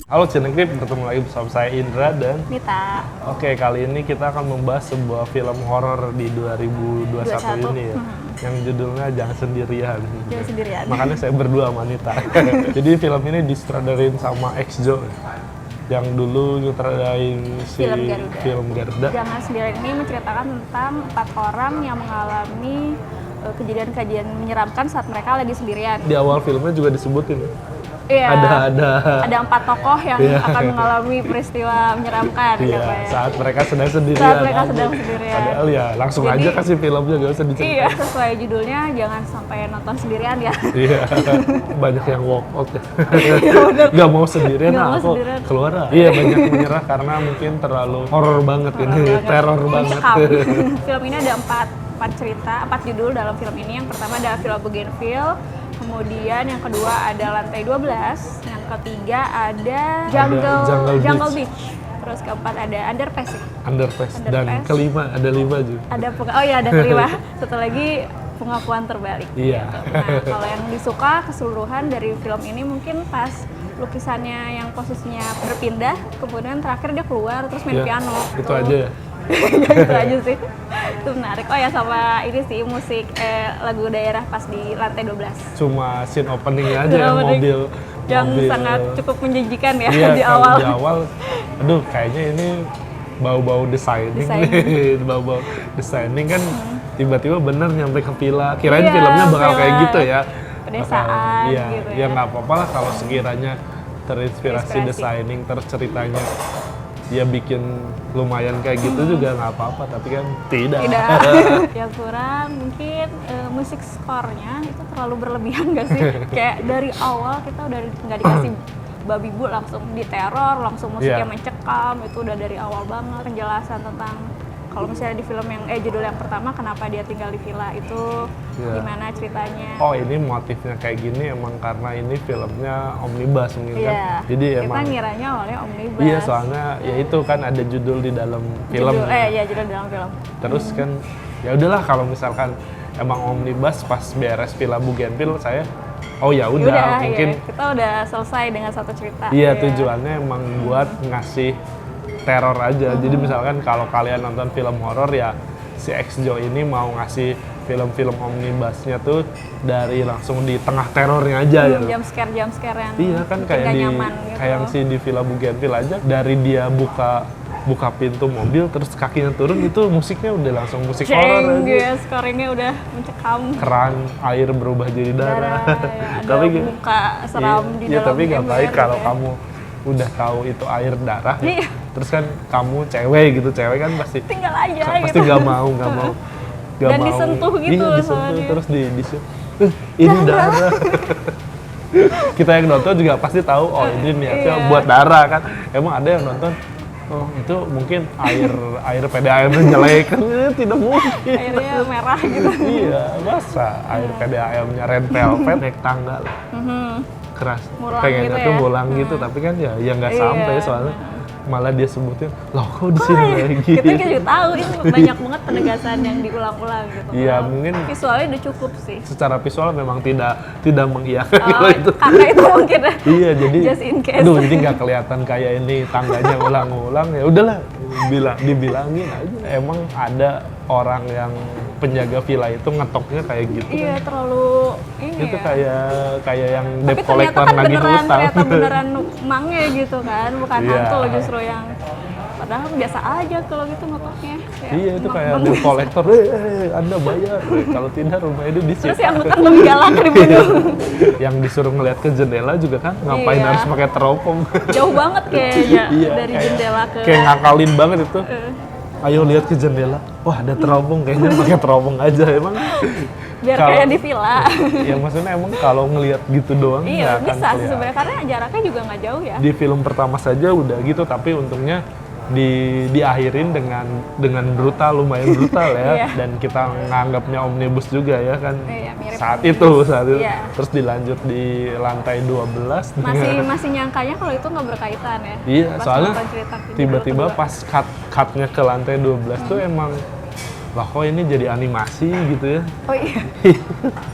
Halo Cinekrip, bertemu lagi bersama saya Indra dan Nita. Oke, kali ini kita akan membahas sebuah film horor di 2021 ini ya. Yang judulnya Jangan Sendirian. Jangan Sendirian. Makanya saya berdua sama Nita. Jadi film ini disutradarin sama Exjo yang dulu nyutradain si film Garuda. Jangan Sendirian ini menceritakan tentang 4 orang yang mengalami kejadian-kejadian menyeramkan saat mereka lagi sendirian. Di awal filmnya juga disebutin. Iya. Ada 4 tokoh yang akan mengalami peristiwa menyeramkan. Iya, katanya. saat mereka sedang sendirian. Saat mereka sedang sendirian. Padahal ya langsung Jadi, aja kasih filmnya, gak usah diceritain. Iya, sesuai judulnya jangan sampai nonton sendirian ya. Iya, banyak yang walk out ya. Gak mau sendirian, Nggak nah mau aku sendirian. keluar lah. Iya, banyak menyerah karena mungkin terlalu horor banget ini, teror banget. Mencekam. Film ini ada 4 cerita, 4 judul dalam film ini. Yang pertama adalah Villa Bougainville, kemudian yang kedua ada Lantai 12, yang ketiga ada Jungle Beach. Terus keempat ada Underpass. Dan kelima ada 5 juga. Ada kelima. Satu lagi Pengakuan Terbalik. Iya. Gitu. Nah, kalau yang disuka keseluruhan dari film ini mungkin pas lukisannya yang posisinya berpindah, kemudian terakhir dia keluar terus main piano. Itu aja ya. Itu aja sih. Itu menarik. Oh ya, sama ini sih musik lagu daerah pas di Lantai 12. Cuma scene openingnya aja yang mobil sangat cukup menjanjikan ya iya, di awal. Di awal, aduh kayaknya ini bau-bau designing. Bau-bau designing kan tiba-tiba bener nyampe ke villa. Kirain filmnya bakal kayak gitu ya. Pedesaan iya, gitu ya nggak apa-apa lah kalau sekiranya terinspirasi designing, terus ceritanya dia bikin lumayan kayak gitu juga nggak apa-apa, tapi kan tidak. Yang kurang mungkin musik skornya itu terlalu berlebihan gak sih? Kayak dari awal kita udah nggak dikasih babi bu, langsung diteror, langsung musiknya mencekam, itu udah dari awal banget. Penjelasan tentang kalau misalnya di film yang judul yang pertama kenapa dia tinggal di villa itu gimana ceritanya. Oh, ini motifnya kayak gini emang karena ini filmnya omnibus mungkin kan. Jadi kita emang ngiranya awalnya omnibus. Iya, soalnya ya itu kan ada judul di dalam film. Judul di dalam film. Terus kan ya udahlah kalau misalkan emang omnibus pas beres Villa Bougainville saya ya udah mungkin kita udah selesai dengan satu cerita. Iya, tujuannya emang buat ngasih teror aja. Jadi misalkan kalau kalian nonton film horor ya si Exjo ini mau ngasih film-film omnibusnya tuh dari langsung di tengah terornya aja ya. Jump scare yang iya kan kayak nyaman gitu. Kayak yang si di Villa Bougainville aja dari dia buka pintu mobil terus kakinya turun itu musiknya udah langsung musik horor aja. Scoringnya udah mencekam. Keran air berubah jadi darah. Tapi muka seram di dalam. Tapi nggak baik kalau kamu udah tahu itu air darah. Terus kan kamu cewek kan pasti tinggal aja pasti nggak mau dan disentuh gitu disentuh terus ini darah. Kita yang nonton juga pasti tahu ini niatnya buat darah kan. Emang ada yang nonton itu mungkin air PDAM jelek kan tidak mungkin. Airnya merah gitu. Iya, masa air PDAM-nya red velvet naik tangga keras. Pengennya gitu tuh mulang gitu, tapi kan ya nggak sampai soalnya malah dia sebutin loh kok di sini lagi. Kita juga tahu ini banyak banget penegasan yang diulang-ulang gitu. Iya, mungkin visualnya udah cukup sih. Secara visual memang tidak mengiyakan kalau itu. Karena itu mungkin iya, jadi just in case. jadi nggak kelihatan kayak ini tangganya ulang-ulang ya udahlah dibilangin aja. Emang ada orang yang penjaga villa itu ngetoknya kayak gitu. Iya, terlalu ini itu ya. kayak yang debt tapi collector ternyata kan nagih hutang. ternyata beneran mangnya gitu kan, bukan hantu justru yang padahal biasa aja kalau gitu ngetoknya. Iya, itu kayak debt collector, Anda bayar, kalau tidak rumah ini disita. Terus yang hutang lebih galak dibunuh. Yang disuruh ngeliat ke jendela juga kan, ngapain harus pakai teropong. Jauh banget kayaknya dari jendela ke. Kayak ngakalin banget itu. Ayo lihat ke jendela, wah ada teropong, kayaknya pakai teropong aja emang. Biar kayak di villa. Ya maksudnya emang kalau ngelihat gitu doang iya bisa sih sebenarnya, karena jaraknya juga nggak jauh ya. Di film pertama saja udah gitu, tapi untungnya diakhirin dengan brutal, lumayan brutal ya. Dan kita nganggapnya omnibus juga ya kan. Saat itu. Terus dilanjut di Lantai 12. Masih nyangkanya kalau itu nggak berkaitan ya. Iya, soalnya tiba-tiba pas cutnya ke Lantai 12 tuh emang lah kok ini jadi animasi gitu ya. Oh iya.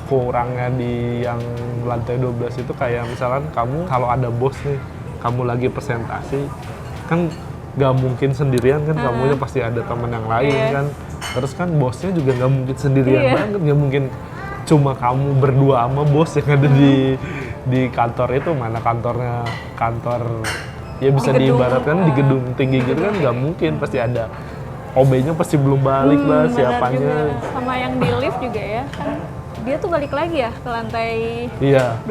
Kurangnya di yang Lantai 12 itu kayak misalkan kamu kalau ada bos nih, kamu lagi presentasi kan nggak mungkin sendirian kan, kamunya pasti ada teman yang lain kan. Terus kan bosnya juga nggak mungkin sendirian banget, nggak mungkin cuma kamu berdua sama bos yang ada di kantor itu. Mana kantor ya bisa diibaratkan di gedung tinggi gitu kan, nggak mungkin, pasti ada OB-nya pasti belum balik lah, siapanya. Sama yang di lift juga ya kan, dia tuh balik lagi ya ke lantai 12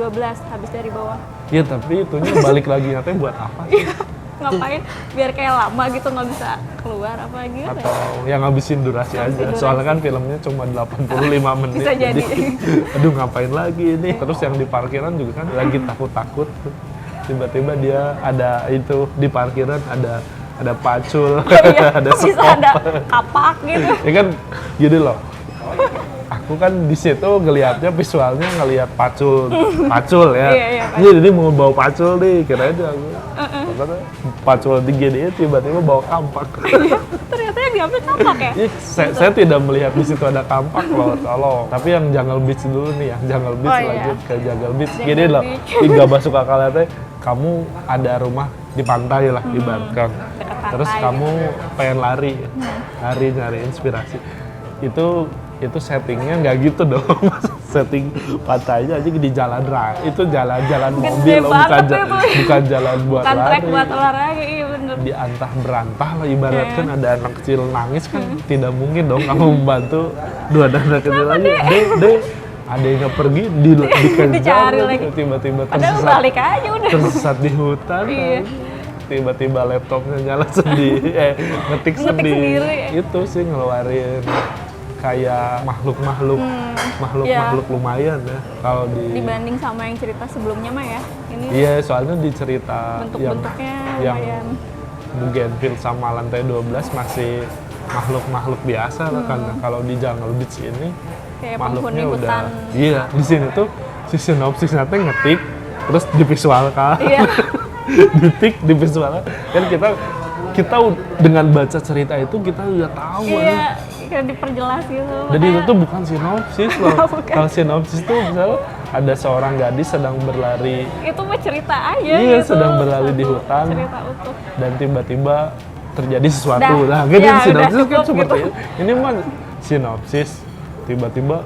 habis dari bawah. Iya, tapi itunya balik lagi nyatanya buat apa? Ngapain? Biar kayak lama gitu nggak bisa keluar apa gitu? Atau yang ngabisin durasi aja. Soalnya kan filmnya cuma 85 menit. Bisa jadi. Aduh, ngapain lagi ini? Terus yang di parkiran juga kan lagi takut-takut. Tiba-tiba dia ada itu di parkiran ada pacul, ada bisa ada kapak gitu. Ya kan gini loh. Aku kan di situ ngelihatnya visualnya ngelihat pacul ya. Jadi dia mau bawa pacul nih, kira aja aku. Ternyata pacul di GDE tiba-tiba bawa kampak. Ternyata yang diambil kampak ya? Saya tidak melihat di situ ada kampak loh, tolong. Tapi yang Jungle Beach dulu nih, yang Jungle Beach lanjut ke Jungle Beach. Gini loh, nggak masuk akal teh. Kamu ada rumah di pantai lah, ibaratkan. Terus kamu pengen lari nyari inspirasi. Itu settingnya nggak gitu dong. Setting pantainya aja di jalan raya, itu jalan mobil loh, bukan jalan buat lari. Trek buat olahraga, iya bener. Di antah berantah lah, ibaratkan ada anak kecil nangis kan, tidak mungkin dong kamu membantu dua anak kecil lagi. Dek, adanya pergi dicari lagi, tiba-tiba tersesat di hutan. Tiba-tiba laptopnya nyala sendiri, ngetik sendiri. Itu sih ngeluarin kayak makhluk lumayan ya kalau dibanding sama yang cerita sebelumnya mah ya. Ini iya, soalnya di cerita bentuk-bentuknya yang lumayan. Bougainville sama lantai 12 masih makhluk biasa lah, karena kalau di Jungle Beach ini kayak makhluknya udah hutan. Iya, di sini tuh si sinopsisnya teh ngetik terus divisualkan. Detik divisualkan kan, kita dengan baca cerita itu kita udah tahu kayak diperjelas gitu. Jadi itu tuh bukan sinopsis loh. Kalau sinopsis tuh misalnya ada seorang gadis sedang berlari. Itu mah cerita aja. Iya, gitu. Sedang berlari di hutan. Cerita utuh. Dan tiba-tiba terjadi sesuatu. Nah, gitu sinopsis kan seperti itu. Ini mah sinopsis. Tiba-tiba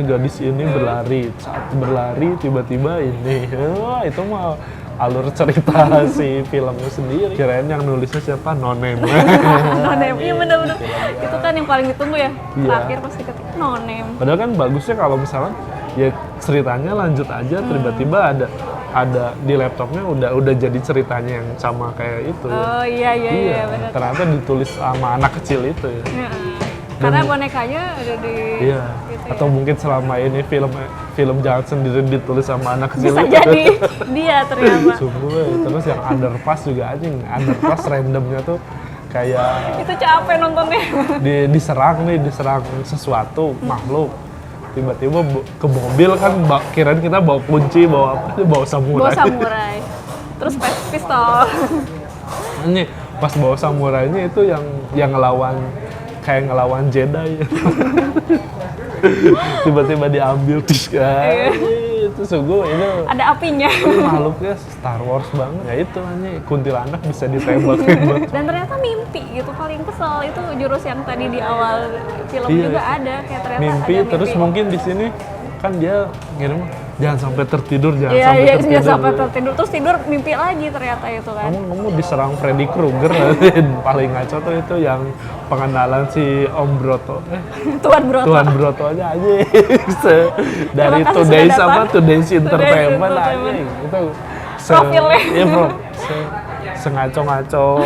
gadis ini berlari. Saat berlari tiba-tiba ini. Wah, itu mah alur cerita si filmnya sendiri. Kirain yang nulisnya siapa? No-Name. No-Name, iya bener-bener. Itu kan yang paling ditunggu ya, terakhir pasti ketik No-Name. Padahal kan bagusnya kalau misalnya ya ceritanya lanjut aja, tiba-tiba ada di laptopnya udah jadi ceritanya yang sama kayak itu. Oh iya benar. Ternyata ditulis sama anak kecil itu ya. Karena bonekanya ada di gitu atau mungkin selama ini film Jangan Sendiri ditulis sama anak kecil. Bisa jadi dia ternyata. Sungguh. Terus yang Underpass juga anjing. Underpass randomnya tuh kayak itu capek nontonnya. diserang sesuatu makhluk. Tiba-tiba ke mobil kan, kirain kita bawa kunci, bawa apa? Bawa samurai. Terus pistol. Ini pas bawa samurainya itu yang ngelawan Jedi. Tiba-tiba diambil itu sungguh ini ada apinya. Ini makhluknya Star Wars banget. Ya itu hanya kuntilanak bisa ditembak. Dan ternyata mimpi gitu, paling kesel itu jurus yang tadi di awal film juga ada, kayak ternyata mimpi. ada mimpi. Terus mungkin di sini kan dia ngirim jangan sampai tertidur. Sampai tertidur, terus tidur mimpi lagi ternyata itu kan. Kamu diserang Freddy Krueger. Paling ngaco tuh itu yang pengenalan si Om Broto. Tuan Broto aja. Dari Today's Entertainment aja. Itu profilnya. Iya bro, sengaco-ngaco.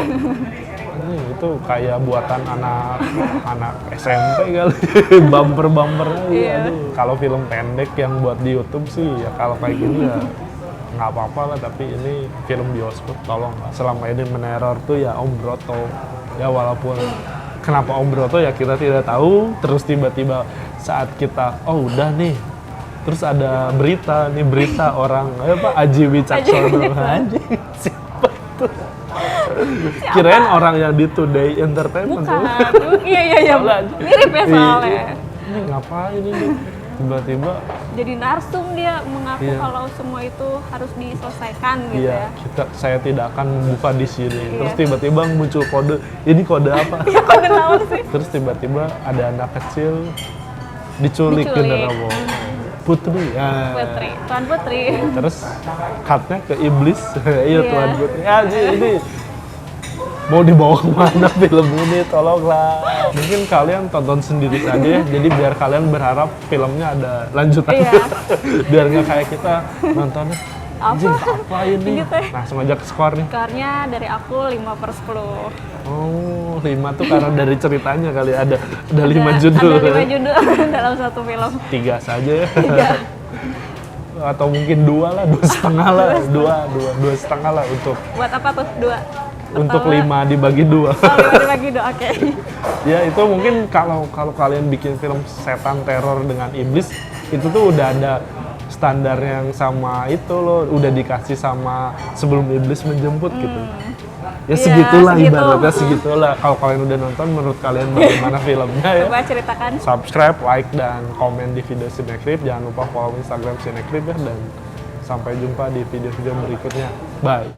Itu kayak buatan anak SMP kali. Bumper aja. Kalau film pendek yang buat di YouTube sih ya kalau kayak gini ya nggak apa-apa lah, tapi ini film bioskop tolong selama ini meneror tuh ya Om Broto. Ya walaupun kenapa Om Broto ya kita tidak tahu, terus tiba-tiba saat kita udah nih, terus ada berita orang Aji Wicaksono. Anjing siapa tuh? Kirain orang yang di Today Entertainment. Bukan. Iya. Mirip ya soalnya. Ini ngapain ini? tiba-tiba jadi narsum, dia mengaku kalau semua itu harus diselesaikan gitu ya. Saya tidak akan membuka di sini. Terus tiba-tiba muncul kode, ini kode apa? Iya, kode naon sih? Terus tiba-tiba ada anak kecil diculik. Genderuwo. Putri, Tuan Putri. Terus cutnya ke iblis, iya Tuan Putri. Ini mau dibawa kemana film ini, tolonglah. Mungkin kalian tonton sendiri saja ya, jadi biar kalian berharap filmnya ada lanjutannya. Biar nggak kayak kita nontonnya, apa ini? Gitu. Langsung aja ke skor nih. Skornya dari aku 5/10. Oh, 5 tuh karena dari ceritanya kali ada 5 judul. Ada 5 judul dalam satu film. 3 saja ya. Atau mungkin 2 lah, 2,5 lah. 2,5 lah untuk. Buat apa tuh 2? Untuk 5 dibagi 2. Oh, 5 dibagi 2, oke. Ya itu mungkin kalau kalian bikin film setan teror dengan iblis, itu tuh udah ada standar yang sama itu loh, udah dikasih sama sebelum iblis menjemput gitu. Ya segitulah ibaratnya segitulah. Kalau kalian udah nonton, menurut kalian bagaimana filmnya ya? Coba ceritakan. Subscribe, like, dan komen di video Cinecrip. Jangan lupa follow Instagram Cinecrip ya, dan sampai jumpa di video-video berikutnya. Bye.